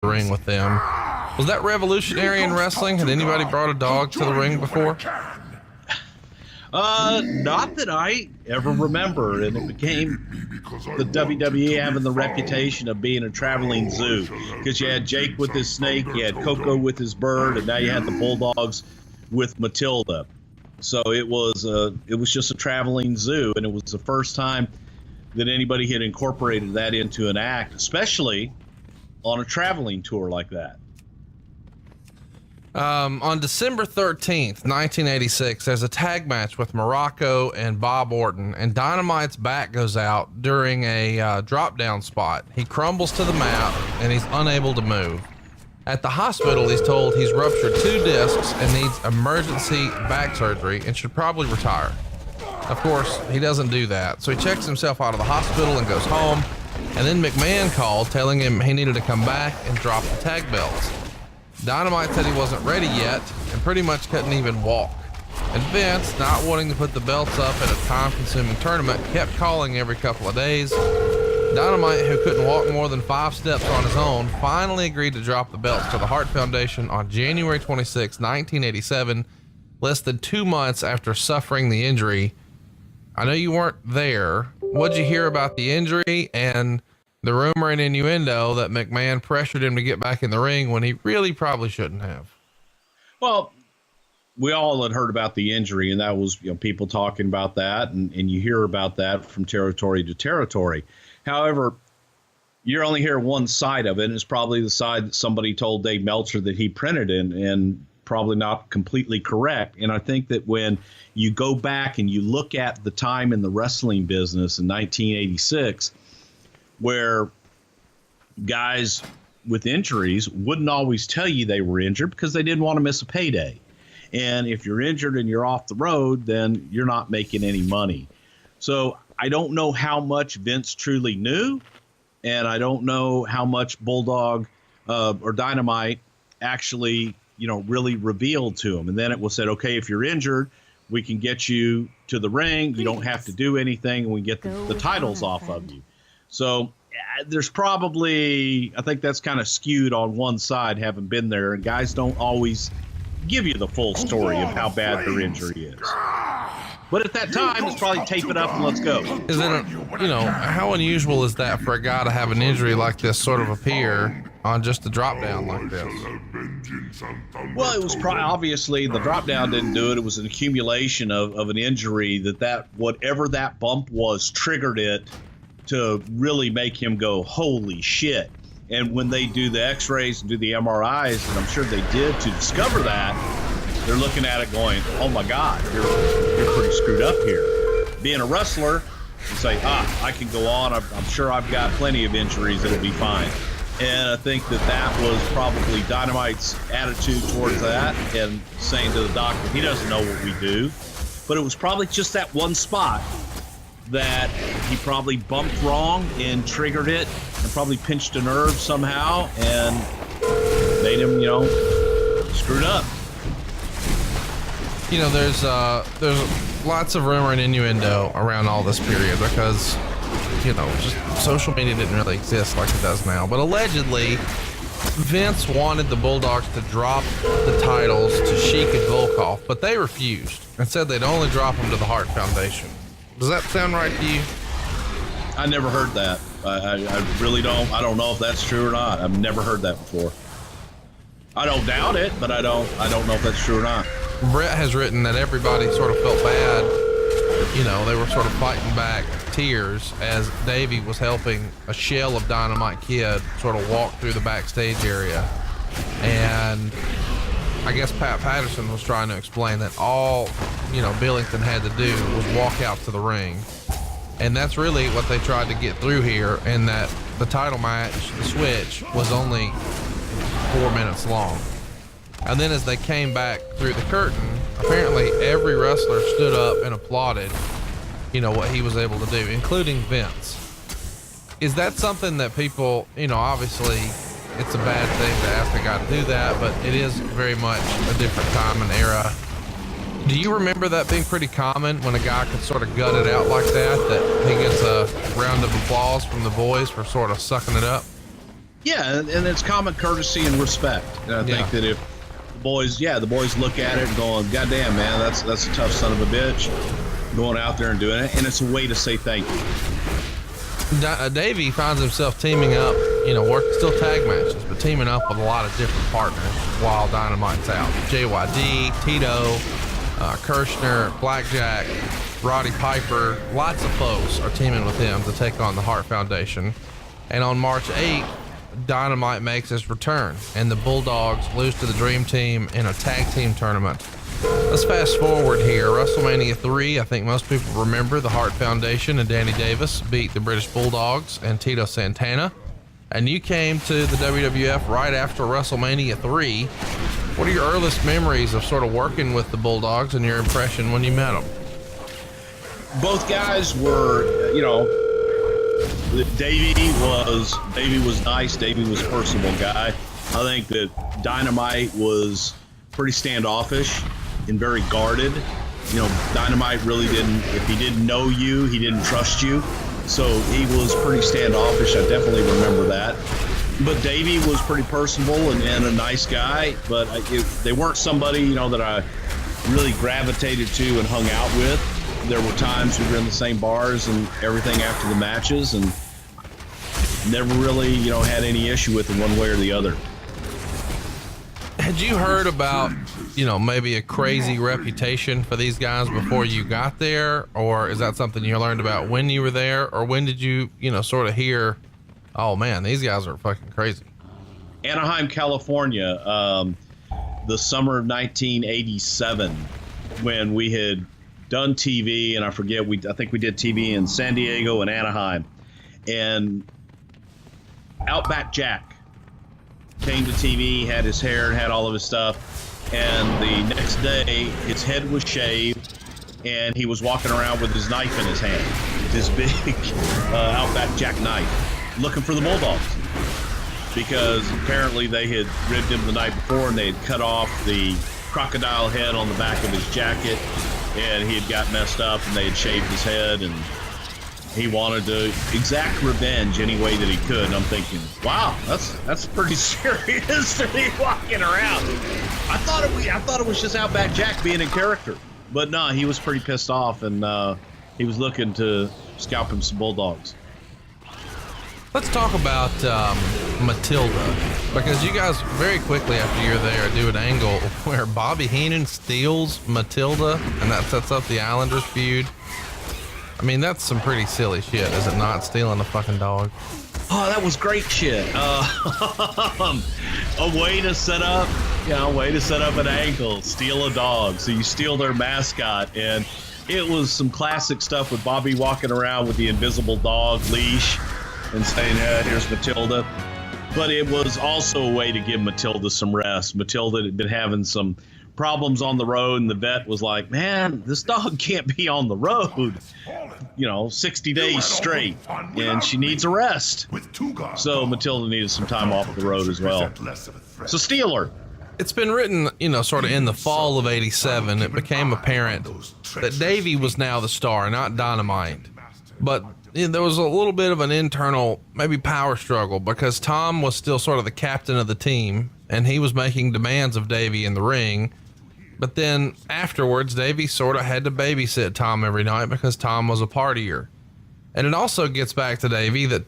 the ring with them. Was that revolutionary in wrestling? Had anybody brought a dog to the ring before? Not that I ever remember, and it became the WWE having the reputation of being a traveling zoo, because you had Jake with his snake, you had Coco with his bird, and now you had the Bulldogs with Matilda. So it was just a traveling zoo, and it was the first time that anybody had incorporated that into an act, especially on a traveling tour like that. On December 13th, 1986, there's a tag match with Morocco and Bob Orton, and Dynamite's back goes out during a drop down spot. He crumbles to the mat and he's unable to move. At the hospital, he's told he's ruptured 2 discs and needs emergency back surgery and should probably retire. Of course, he doesn't do that, so he checks himself out of the hospital and goes home, and then McMahon called telling him he needed to come back and drop the tag belts. Dynamite said he wasn't ready yet and pretty much couldn't even walk. And Vince, not wanting to put the belts up at a time-consuming tournament, kept calling every couple of days. Dynamite, who couldn't walk more than 5 steps on his own, finally agreed to drop the belts to the Hart Foundation on January 26, 1987, less than 2 months after suffering the injury. I know you weren't there. What'd you hear about the injury and the rumor and innuendo that McMahon pressured him to get back in the ring when he really probably shouldn't have? Well, we all had heard about the injury, and that was, people talking about that, and you hear about that from territory to territory. However, you only hear one side of it, and it's probably the side that somebody told Dave Meltzer that he printed in, and probably not completely correct. And I think that when you go back and you look at the time in the wrestling business in 1986, where guys with injuries wouldn't always tell you they were injured because they didn't want to miss a payday. And if you're injured and you're off the road, then you're not making any money. So I don't know how much Vince truly knew, and I don't know how much Bulldog or Dynamite actually, really revealed to him. And then it was said, okay, if you're injured, we can get you to the ring. You don't have to do anything, and we get the titles off of you. So there's probably, I think that's kind of skewed on one side, having been there, and guys don't always give you the full story of how bad their injury is. But at that time, it's probably tape it up and let's go. Is it, how unusual is that for a guy to have an injury like this sort of appear on just a drop down like this? Well, it was obviously the drop down didn't do it. It was an accumulation of an injury that whatever that bump was triggered it to really make him go, holy shit. And when they do the x-rays and do the MRIs, and I'm sure they did to discover that, they're looking at it going, oh my God, you're pretty screwed up here. Being a wrestler, you say, I can go on. I'm sure I've got plenty of injuries. It'll be fine. And I think that was probably Dynamite's attitude towards that, and saying to the doctor, he doesn't know what we do. But it was probably just that one spot that he probably bumped wrong and triggered it, and probably pinched a nerve somehow and made him, screwed up. There's lots of rumor and innuendo around all this period because, just social media didn't really exist like it does now. But allegedly, Vince wanted the Bulldogs to drop the titles to Sheik and Volkov, but they refused and said they'd only drop them to the Hart Foundation. Does that sound right to you? I never heard that. I really don't. I don't know if that's true or not. I've never heard that before. I don't doubt it, but I don't know if that's true or not. Brett has written that everybody sort of felt bad. They were sort of fighting back tears as Davey was helping a shell of Dynamite Kid sort of walk through the backstage area. And I guess Pat Patterson was trying to explain that all, Billington had to do was walk out to the ring. And that's really what they tried to get through here, and that the title match, the switch, was only 4 minutes long. And then as they came back through the curtain, apparently every wrestler stood up and applauded, what he was able to do, including Vince. Is that something that people, obviously it's a bad thing to ask a guy to do that, but it is very much a different time and era. Do you remember that being pretty common when a guy could sort of gut it out like that he gets a round of applause from the boys for sort of sucking it up? Yeah, and it's common courtesy and respect. And I think that if the boys look at it and going, God damn, man, that's a tough son of a bitch, going out there and doing it, and it's a way to say thank you. Davey finds himself teaming up, still tag matches, but teaming up with a lot of different partners while Dynamite's out. JYD, Tito, Kirshner, Blackjack, Roddy Piper, lots of folks are teaming with him to take on the Hart Foundation. And on March 8th, Dynamite makes his return, and the Bulldogs lose to the Dream Team in a tag team tournament. Let's fast forward here. WrestleMania 3, I think most people remember the Hart Foundation and Danny Davis beat the British Bulldogs and Tito Santana. And you came to the WWF right after WrestleMania 3. What are your earliest memories of sort of working with the Bulldogs and your impression when you met them? Both guys were, Davey was nice. Davey was a personable guy. I think that Dynamite was pretty standoffish and very guarded. Dynamite really if he didn't know you, he didn't trust you. So he was pretty standoffish. I definitely remember that. But Davey was pretty personable and a nice guy, but they weren't somebody, that I really gravitated to and hung out with. There were times we were in the same bars and everything after the matches, and never really, had any issue with them one way or the other. Had you heard about, maybe a crazy reputation for these guys before you got there? Or is that something you learned about when you were there? Or when did you, sort of hear, oh man, these guys are fucking crazy? Anaheim, California, the summer of 1987, when we had done TV, and I think we did TV in San Diego and Anaheim, and Outback Jack came to TV, had his hair and had all of his stuff, and the next day his head was shaved and he was walking around with his knife in his hand, this big Outback Jack knife, looking for the Bulldogs, because apparently they had ribbed him the night before and they had cut off the crocodile head on the back of his jacket, and he had got messed up and they had shaved his head, and he wanted to exact revenge any way that he could. And I'm thinking, wow, that's pretty serious to be walking around. I thought it was just Outback Jack being in character, but no, he was pretty pissed off, and he was looking to scalp him some Bulldogs. Let's talk about Matilda, because you guys very quickly after you're there do an angle where Bobby Heenan steals Matilda, and that sets up the Islanders feud. I mean, that's some pretty silly shit, is it not? Stealing a fucking dog. Oh, that was great shit. A way to set up an angle, steal a dog. So you steal their mascot, and it was some classic stuff with Bobby walking around with the invisible dog leash and saying, yeah, here's Matilda. But it was also a way to give Matilda some rest. Matilda had been having some problems on the road, and the vet was like, man, this dog can't be on the road 60 days straight, and she needs a rest. So Matilda needed some time off the road as well. So steal her. It's been written, sort of in the fall of '87, it became apparent that Davey was now the star, not Dynamite. But there was a little bit of an internal, maybe power struggle, because Tom was still sort of the captain of the team, and he was making demands of Davey in the ring. But then afterwards, Davey sort of had to babysit Tom every night because Tom was a partier. And it also gets back to Davey that